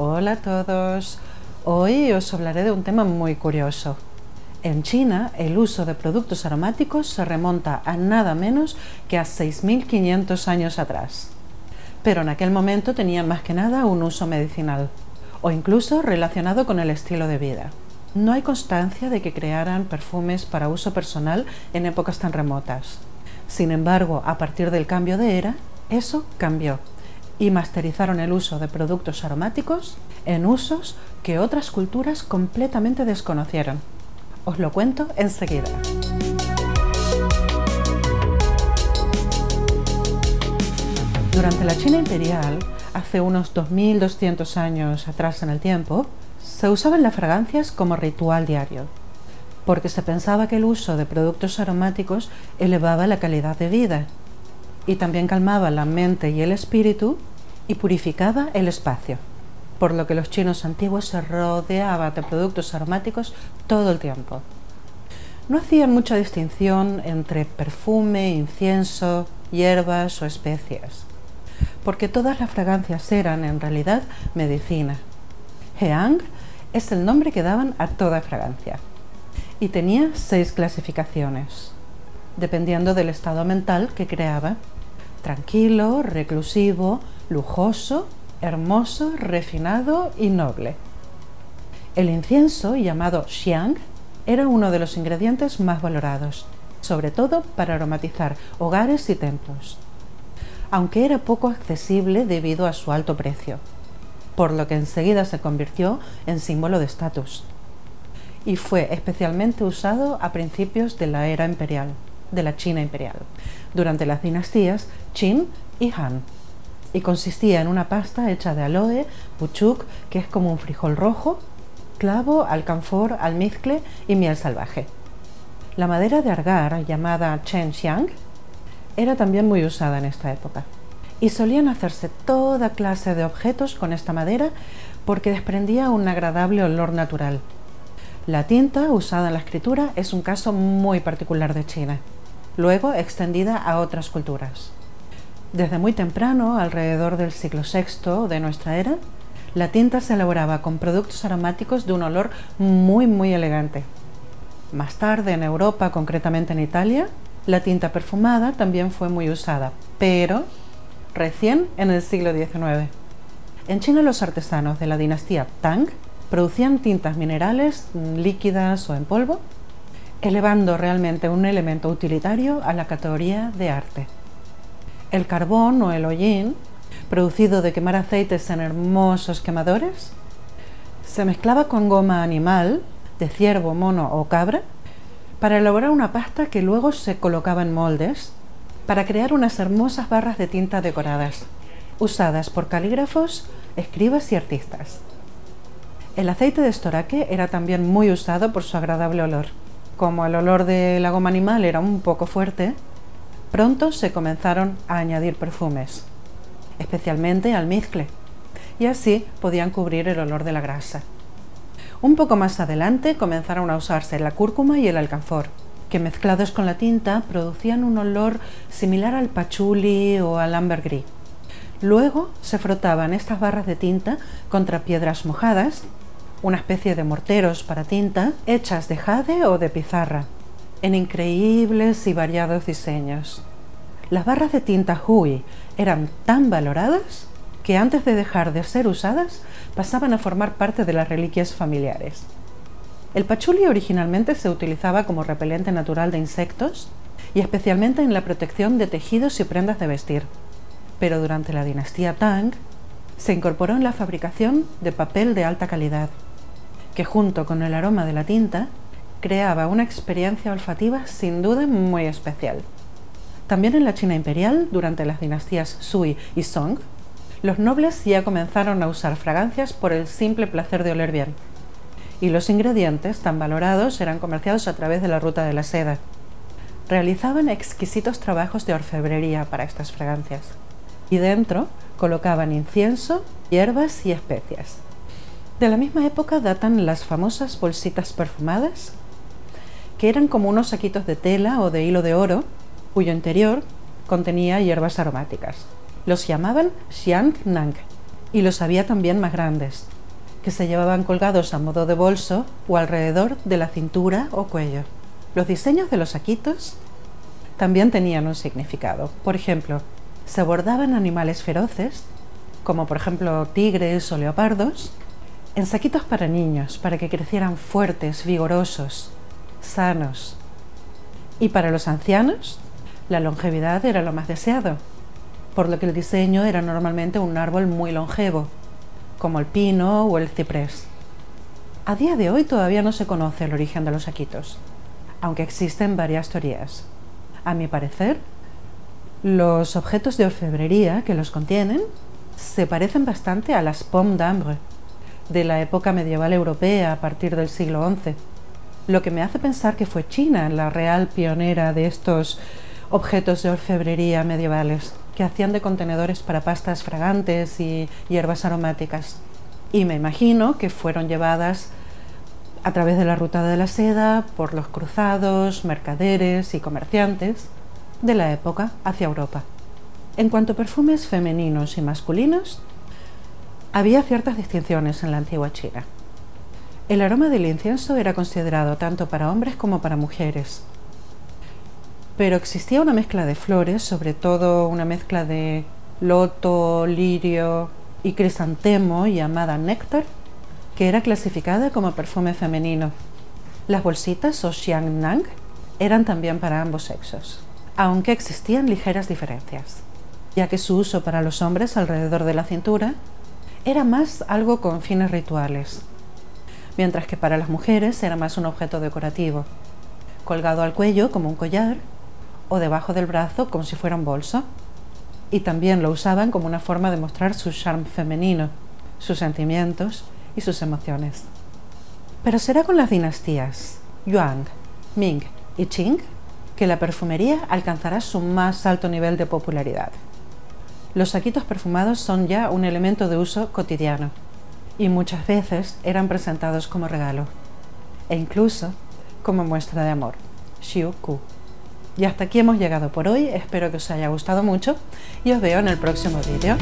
Hola a todos. Hoy os hablaré de un tema muy curioso. En China, el uso de productos aromáticos se remonta a nada menos que a 6.500 años atrás. Pero en aquel momento tenían más que nada un uso medicinal, o incluso relacionado con el estilo de vida. No hay constancia de que crearan perfumes para uso personal en épocas tan remotas. Sin embargo, a partir del cambio de era, eso cambió y masterizaron el uso de productos aromáticos en usos que otras culturas completamente desconocieron. Os lo cuento enseguida. Durante la China imperial, hace unos 2200 años atrás en el tiempo, se usaban las fragancias como ritual diario, porque se pensaba que el uso de productos aromáticos elevaba la calidad de vida y también calmaba la mente y el espíritu y purificaba el espacio, por lo que los chinos antiguos se rodeaban de productos aromáticos todo el tiempo. No hacían mucha distinción entre perfume, incienso, hierbas o especias, porque todas las fragancias eran en realidad medicina. Heang es el nombre que daban a toda fragancia y tenía 6 clasificaciones, dependiendo del estado mental que creaba: tranquilo, reclusivo, lujoso, hermoso, refinado y noble. El incienso, llamado xiang, era uno de los ingredientes más valorados, sobre todo para aromatizar hogares y templos, aunque era poco accesible debido a su alto precio, por lo que enseguida se convirtió en símbolo de estatus y fue especialmente usado a principios de la era imperial, de la China imperial, durante las dinastías Qin y Han, y consistía en una pasta hecha de aloe, puchuk, que es como un frijol rojo, clavo, alcanfor, almizcle y miel salvaje. La madera de argar, llamada chen xiang, era también muy usada en esta época, y solían hacerse toda clase de objetos con esta madera porque desprendía un agradable olor natural. La tinta usada en la escritura es un caso muy particular de China, luego extendida a otras culturas. Desde muy temprano, alrededor del siglo VI de nuestra era, la tinta se elaboraba con productos aromáticos de un olor muy elegante. Más tarde, en Europa, concretamente en Italia, la tinta perfumada también fue muy usada, pero recién en el siglo XIX. En China, los artesanos de la dinastía Tang producían tintas minerales, líquidas o en polvo, elevando realmente un elemento utilitario a la categoría de arte. El carbón o el hollín, producido de quemar aceites en hermosos quemadores, se mezclaba con goma animal, de ciervo, mono o cabra, para elaborar una pasta que luego se colocaba en moldes para crear unas hermosas barras de tinta decoradas, usadas por calígrafos, escribas y artistas. El aceite de estoraque era también muy usado por su agradable olor. Como el olor de la goma animal era un poco fuerte, pronto se comenzaron a añadir perfumes, especialmente almizcle, y así podían cubrir el olor de la grasa. Un poco más adelante comenzaron a usarse la cúrcuma y el alcanfor, que mezclados con la tinta producían un olor similar al pachuli o al ambergris. Luego se frotaban estas barras de tinta contra piedras mojadas, una especie de morteros para tinta hechas de jade o de pizarra, en increíbles y variados diseños. Las barras de tinta hui eran tan valoradas que antes de dejar de ser usadas pasaban a formar parte de las reliquias familiares. El pachuli originalmente se utilizaba como repelente natural de insectos y especialmente en la protección de tejidos y prendas de vestir, pero durante la dinastía Tang se incorporó en la fabricación de papel de alta calidad, que junto con el aroma de la tinta creaba una experiencia olfativa sin duda muy especial. También en la China imperial, durante las dinastías Sui y Song, los nobles ya comenzaron a usar fragancias por el simple placer de oler bien, y los ingredientes tan valorados eran comerciados a través de la ruta de la seda. Realizaban exquisitos trabajos de orfebrería para estas fragancias, y dentro colocaban incienso, hierbas y especias. De la misma época datan las famosas bolsitas perfumadas, que eran como unos saquitos de tela o de hilo de oro, cuyo interior contenía hierbas aromáticas. Los llamaban xiang nang Y los había también más grandes, que se llevaban colgados a modo de bolso o alrededor de la cintura o cuello. Los diseños de los saquitos también tenían un significado. Por ejemplo, se bordaban animales feroces, como por ejemplo tigres o leopardos, en saquitos para niños, para que crecieran fuertes, vigorosos, sanos. Y para los ancianos, la longevidad era lo más deseado, por lo que el diseño era normalmente un árbol muy longevo, como el pino o el ciprés. A día de hoy todavía no se conoce el origen de los saquitos, aunque existen varias teorías. A mi parecer, los objetos de orfebrería que los contienen se parecen bastante a las pommes d'Ambre de la época medieval europea a partir del siglo XI, lo que me hace pensar que fue China la real pionera de estos objetos de orfebrería medievales, que hacían de contenedores para pastas fragantes y hierbas aromáticas. Y me imagino que fueron llevadas a través de la ruta de la seda por los cruzados, mercaderes y comerciantes de la época hacia Europa. En cuanto a perfumes femeninos y masculinos, había ciertas distinciones en la antigua China. El aroma del incienso era considerado tanto para hombres como para mujeres, pero existía una mezcla de flores, sobre todo una mezcla de loto, lirio y crisantemo llamada néctar, que era clasificada como perfume femenino. Las bolsitas o xiangnang eran también para ambos sexos, aunque existían ligeras diferencias, ya que su uso para los hombres alrededor de la cintura era más algo con fines rituales, mientras que para las mujeres era más un objeto decorativo, colgado al cuello como un collar o debajo del brazo como si fuera un bolso, y también lo usaban como una forma de mostrar su charme femenino, sus sentimientos y sus emociones. Pero será con las dinastías Yuan, Ming y Qing que la perfumería alcanzará su más alto nivel de popularidad. Los saquitos perfumados son ya un elemento de uso cotidiano y muchas veces eran presentados como regalo e incluso como muestra de amor, xiuku. Y hasta aquí hemos llegado por hoy, espero que os haya gustado mucho y os veo en el próximo vídeo.